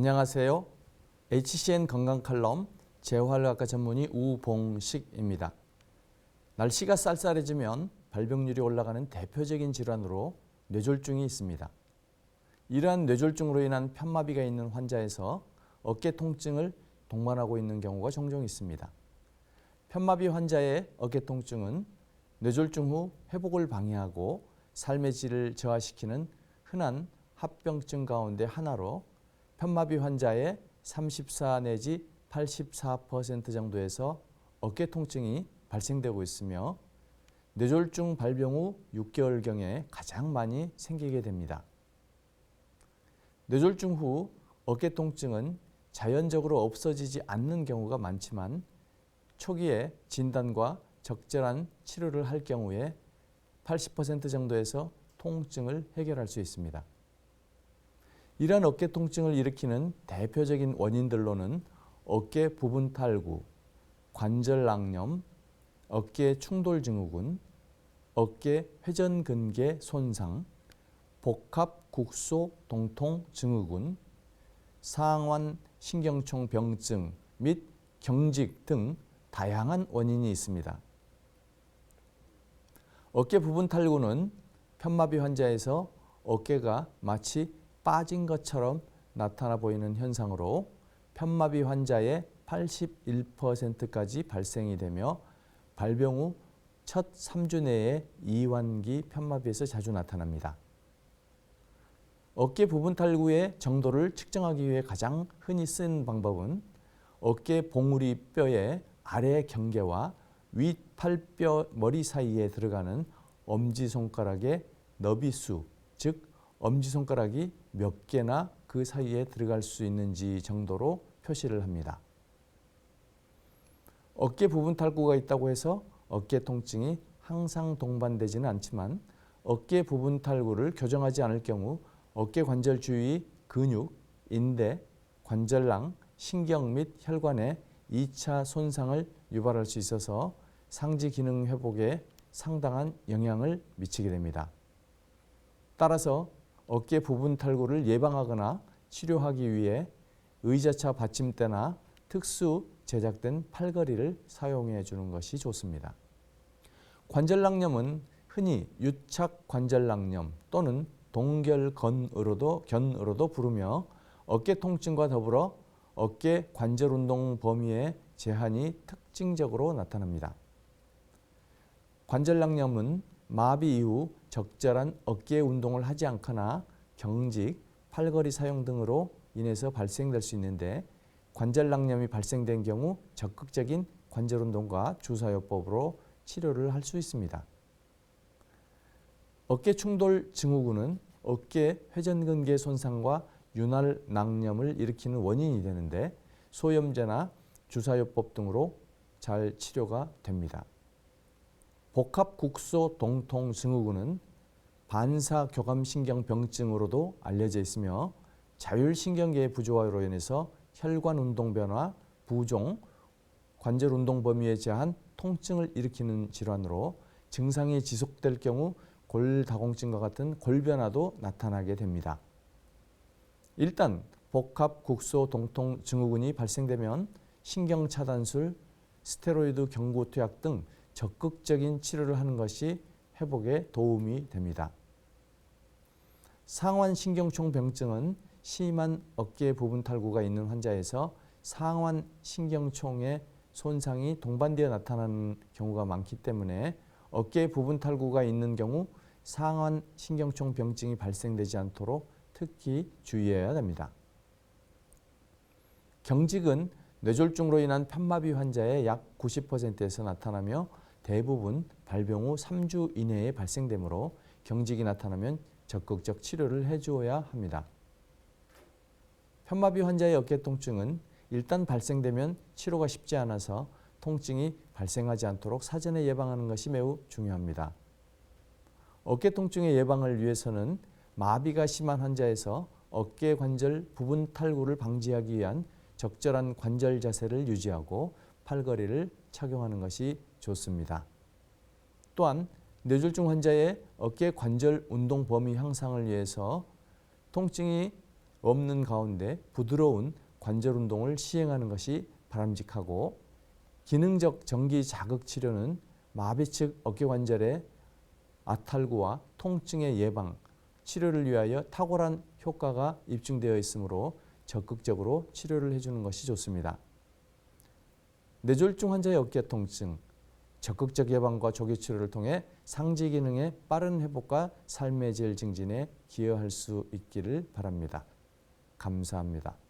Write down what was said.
안녕하세요. HCN 건강 칼럼 재활의학과 전문의 우봉식입니다. 날씨가 쌀쌀해지면 발병률이 올라가는 대표적인 질환으로 뇌졸중이 있습니다. 이러한 뇌졸중으로 인한 편마비가 있는 환자에서 어깨 통증을 동반하고 있는 경우가 종종 있습니다. 편마비 환자의 어깨 통증은 뇌졸중 후 회복을 방해하고 삶의 질을 저하시키는 흔한 합병증 가운데 하나로 편마비 환자의 34 내지 84% 정도에서 어깨 통증이 발생되고 있으며 뇌졸중 발병 후 6개월경에 가장 많이 생기게 됩니다. 뇌졸중 후 어깨 통증은 자연적으로 없어지지 않는 경우가 많지만 초기에 진단과 적절한 치료를 할 경우에 80% 정도에서 통증을 해결할 수 있습니다. 이러한 어깨 통증을 일으키는 대표적인 원인들로는 어깨 부분 탈구, 관절낭염, 어깨 충돌증후군, 어깨 회전근개 손상, 복합국소 동통 증후군, 상완 신경총 병증 및 경직 등 다양한 원인이 있습니다. 어깨 부분 탈구는 편마비 환자에서 어깨가 마치 빠진 것처럼 나타나 보이는 현상으로 편마비 환자의 81%까지 발생이 되며 발병 후 첫 3주 내에 이완기 편마비에서 자주 나타납니다. 어깨 부분 탈구의 정도를 측정하기 위해 가장 흔히 쓰는 방법은 어깨 봉우리 뼈의 아래 경계와 윗 팔뼈 머리 사이에 들어가는 엄지손가락의 너비수, 즉 엄지손가락이 몇 개나 그 사이에 들어갈 수 있는지 정도로 표시를 합니다. 어깨 부분 탈구가 있다고 해서 어깨 통증이 항상 동반되지는 않지만 어깨 부분 탈구를 교정하지 않을 경우 어깨 관절 주위 근육, 인대, 관절낭, 신경 및 혈관에 2차 손상을 유발할 수 있어서 상지 기능 회복에 상당한 영향을 미치게 됩니다. 따라서 어깨 부분 탈구를 예방하거나 치료하기 위해 의자차 받침대나 특수 제작된 팔걸이를 사용해 주는 것이 좋습니다. 관절낭염은 흔히 유착 관절낭염 또는 동결견으로도 부르며 어깨 통증과 더불어 어깨 관절 운동 범위의 제한이 특징적으로 나타납니다. 관절낭염은 마비 이후 적절한 어깨 운동을 하지 않거나 경직, 팔걸이 사용 등으로 인해서 발생될 수 있는데 관절낭염이 발생된 경우 적극적인 관절 운동과 주사요법으로 치료를 할 수 있습니다. 어깨 충돌 증후군은 어깨 회전근개 손상과 윤활 낭염을 일으키는 원인이 되는데 소염제나 주사요법 등으로 잘 치료가 됩니다. 복합국소 동통 증후군은 반사교감신경병증으로도 알려져 있으며 자율신경계의 부조화로 인해서 혈관 운동 변화, 부종, 관절 운동 범위에 제한 통증을 일으키는 질환으로 증상이 지속될 경우 골다공증과 같은 골변화도 나타나게 됩니다. 일단 복합국소 동통 증후군이 발생되면 신경차단술, 스테로이드 경구투약 등 적극적인 치료를 하는 것이 회복에 도움이 됩니다. 상완 신경총 병증은 심한 어깨 부분 탈구가 있는 환자에서 상완 신경총의 손상이 동반되어 나타나는 경우가 많기 때문에 어깨 부분 탈구가 있는 경우 상완 신경총 병증이 발생되지 않도록 특히 주의해야 됩니다. 경직은 뇌졸중으로 인한 편마비 환자의 약 90%에서 나타나며 대부분 발병 후 3주 이내에 발생되므로 경직이 나타나면 적극적 치료를 해주어야 합니다. 편마비 환자의 어깨 통증은 일단 발생되면 치료가 쉽지 않아서 통증이 발생하지 않도록 사전에 예방하는 것이 매우 중요합니다. 어깨 통증의 예방을 위해서는 마비가 심한 환자에서 어깨 관절 부분 탈구를 방지하기 위한 적절한 관절 자세를 유지하고 팔걸이를 착용하는 것이 좋습니다. 또한 뇌졸중 환자의 어깨 관절 운동 범위 향상을 위해서 통증이 없는 가운데 부드러운 관절 운동을 시행하는 것이 바람직하고, 기능적 전기 자극 치료는 마비 측 어깨관절의 아탈구와 통증의 예방, 치료를 위하여 탁월한 효과가 입증되어 있으므로 적극적으로 치료를 해주는 것이 좋습니다. 뇌졸중 환자의 어깨 통증, 적극적 예방과 조기 치료를 통해 상지 기능의 빠른 회복과 삶의 질 증진에 기여할 수 있기를 바랍니다. 감사합니다.